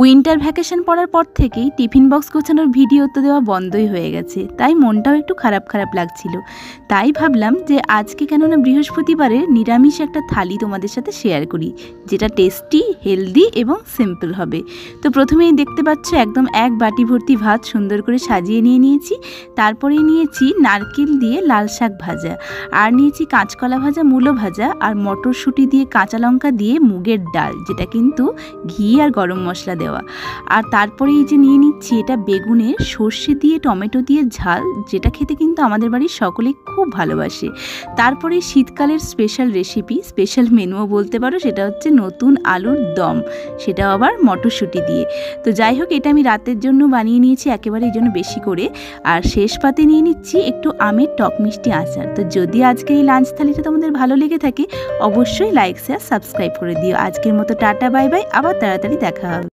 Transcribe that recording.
Winter vacation পড়ার পর থেকেই টিফিন বক্স গোছানোর ভিডিও তো দেওয়া বন্ধই হয়ে গেছে, তাই মনটাও একটু খারাপ খারাপ লাগছিল। তাই ভাবলাম যে আজকে কেননা বৃহস্পতিবারে নিরামিষ একটা থালি তোমাদের সাথে শেয়ার করি, যেটা টেস্টি, হেলদি এবং সিম্পল হবে। তো প্রথমেই দেখতে পাচ্ছ একদম এক বাটি ভর্তি ভাত সুন্দর করে সাজিয়ে নিয়েছি। তারপরেই নিয়েছি নারকেল দিয়ে লাল শাক ভাজা, আর নিয়েছি কাঁচকলা ভাজা, মূলো ভাজা, আর মটরশুঁটি দিয়ে কাঁচা লঙ্কা দিয়ে মুগের ডাল, যেটা কিন্তু ঘি আর গরম মশলা দেওয়া। আর তারপরে এই যে নিয়ে নিচ্ছি এটা বেগুনের সর্ষে দিয়ে টমেটো দিয়ে ঝাল, যেটা খেতে কিন্তু আমাদের বাড়ির সকলেই খুব ভালোবাসে। তারপরে শীতকালের স্পেশাল রেসিপি, স্পেশাল মেনুও বলতে পারো, সেটা হচ্ছে নতুন আলুর দম, সেটাও আবার মটরশুঁটি দিয়ে। তো যাই হোক, এটা আমি রাতের জন্য বানিয়ে নিয়েছি একেবারে এই জন্য বেশি করে। আর শেষ পাতে নিয়ে নিচ্ছি একটু আমের টক মিষ্টি আচার। তো যদি আজকের এই লাঞ্চ থালিটা তোমাদের ভালো লেগে থাকে, অবশ্যই লাইক, শেয়ার, সাবস্ক্রাইব করে দিও। আজকের মতো টাটা, বাই বাই, আবার তাড়াতাড়ি দেখা হবে।